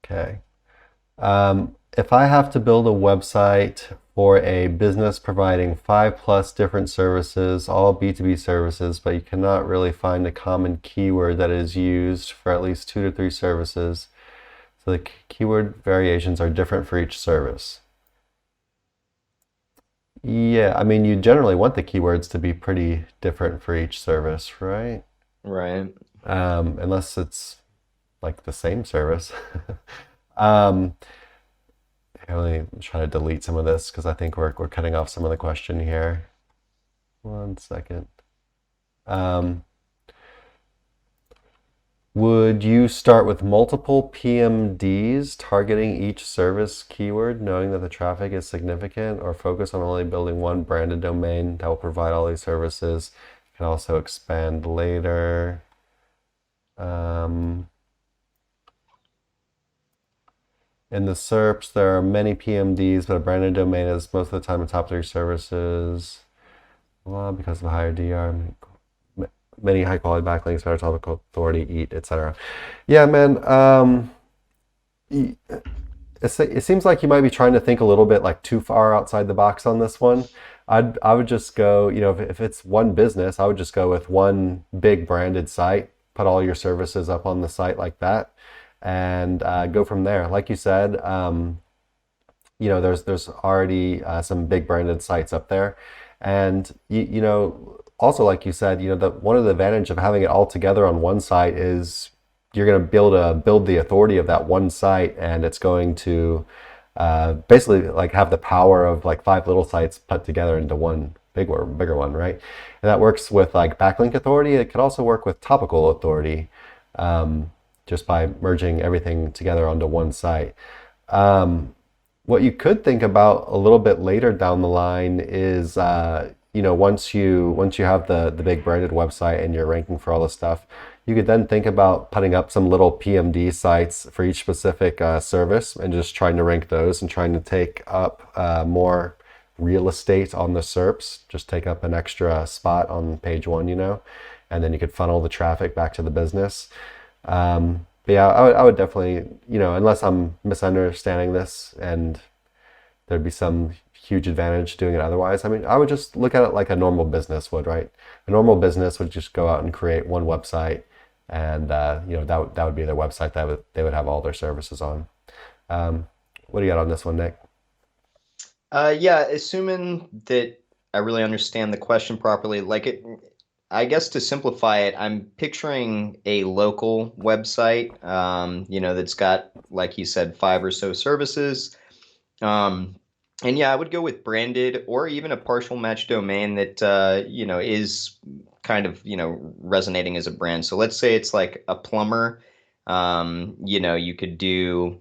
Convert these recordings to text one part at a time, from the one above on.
Okay. If I have to build a website for a business providing 5+ different services, all B2B services, but you cannot really find a common keyword that is used for at least 2 to 3 services, so the keyword variations are different for each service. Yeah, I mean, you generally want the keywords to be pretty different for each service, right? Right. Unless it's like the same service. Um, Let me try to delete some of this because I think we're cutting off some of the question here. One second. Um, would you start with multiple PMDs targeting each service keyword, knowing that the traffic is significant, or focus on only building one branded domain that will provide all these services? You can also expand later. Um, in the SERPs, there are many PMDs, but a branded domain is most of the time the top 3 services. Well, because of the higher DR, many high quality backlinks, better topical authority, eat, etc. Yeah, man. It seems like you might be trying to think a little bit like too far outside the box on this one. I would just go, if it's one business, I would just go with one big branded site, put all your services up on the site like that, and go from there. Like you said, there's already some big branded sites up there, and also like you said, the one of the advantage of having it all together on one site is you're going to be able to build the authority of that one site, and it's going to basically like have the power of like 5 little sites put together into one bigger one, right? And that works with like backlink authority. It could also work with topical authority, just by merging everything together onto one site. What you could think about a little bit later down the line is, once you have the big branded website and you're ranking for all this stuff, you could then think about putting up some little PMD sites for each specific service and just trying to rank those and trying to take up more real estate on the SERPs. Just take up an extra spot on page one, and then you could funnel the traffic back to the business. But yeah, I would definitely, unless I'm misunderstanding this and there'd be some huge advantage doing it otherwise. I mean, I would just look at it like a normal business would, right? A normal business would just go out and create one website, and that would be their website that they would have all their services on. What do you got on this one, Nick? Yeah, assuming that I really understand the question properly, I guess to simplify it, I'm picturing a local website, that's got, like you said, 5 or so services. Um, and yeah, I would go with branded or even a partial match domain that, is kind of, resonating as a brand. So let's say it's like a plumber. You could do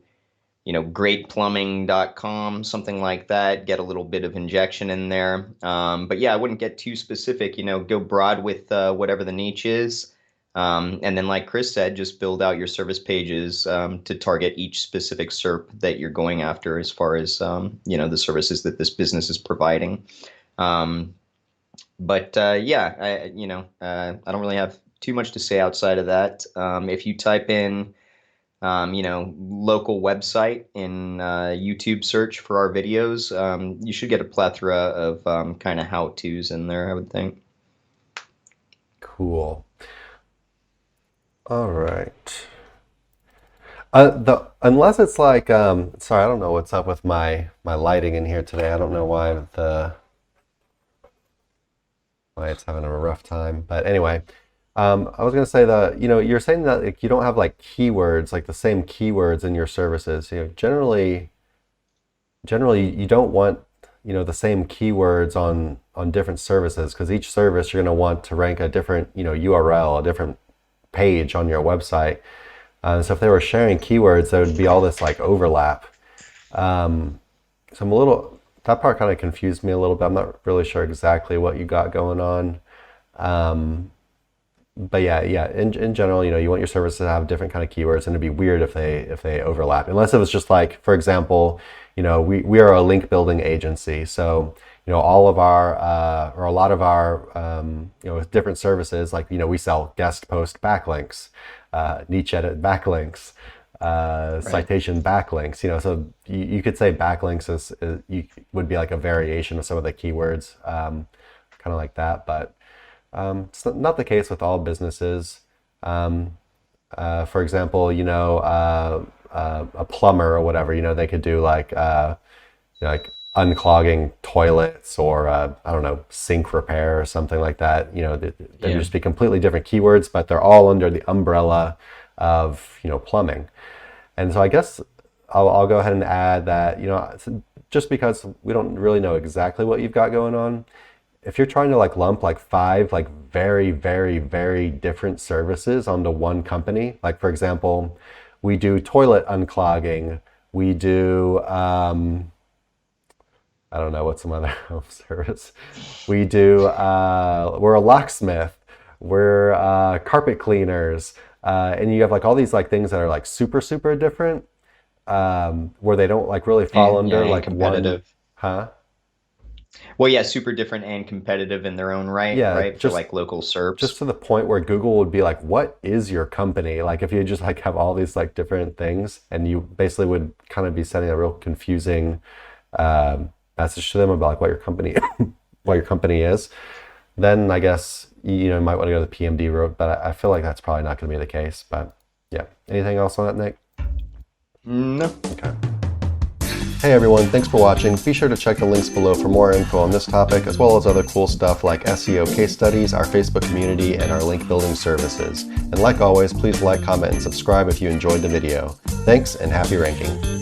greatplumbing.com, something like that, get a little bit of injection in there. But yeah, I wouldn't get too specific, go broad with whatever the niche is. And then, like Chris said, just build out your service pages to target each specific SERP that you're going after as far as, the services that this business is providing. Um, but yeah, I don't really have too much to say outside of that. If you type in local website in YouTube search for our videos, you should get a plethora of kind of how-tos in there, I would think. Cool. All right. The unless it's like sorry, I don't know what's up with my lighting in here today. I don't know why it's having a rough time. But anyway, I was gonna say that you're saying that like, you don't have like keywords like the same keywords in your services. Generally you don't want the same keywords on different services because each service you're gonna want to rank a different URL, a different page on your website. So if they were sharing keywords, there would be all this like overlap. So that part kind of confused me a little bit. I'm not really sure exactly what you got going on. But yeah. In general, you want your service to have different kind of keywords, and it'd be weird if they overlap. Unless it was just like, for example, we are a link building agency, so all of our or a lot of our different services, like we sell guest post backlinks, niche edit backlinks, Right. citation backlinks. So you could say backlinks would be like a variation of some of the keywords, kind of like that. But it's not the case with all businesses. For example, a plumber or whatever, they could do like unclogging toilets or I don't know, sink repair or something like that. They would Yeah. just be completely different keywords, but they're all under the umbrella of plumbing. And so I guess I'll go ahead and add that just because we don't really know exactly what you've got going on, if you're trying to like lump like five like very very very different services onto one company, like for example, we do toilet unclogging, we do I don't know what's some other home service. We do. We're a locksmith. We're carpet cleaners, and you have like all these like things that are like super super different, where they don't like really fall And yeah, under and like one, competitive. huh? Well, yeah, super different and competitive in their own right, Yeah, right? For just like local just SERPs. to the point where Google would be like, "What is your company?" Like if you just like have all these like different things, and you basically would kind of be sending a real confusing message to them about like what your company what your company is. Then I guess you might want to go the PMD route, but I feel like that's probably not going to be the case. But yeah, anything else on that, Nick? No. Okay. Hey everyone, thanks for watching. Be sure to check the links below for more info on this topic, as well as other cool stuff like SEO case studies, our Facebook community, and our link building services. And like always, please like, comment, and subscribe if you enjoyed the video. Thanks, and happy ranking.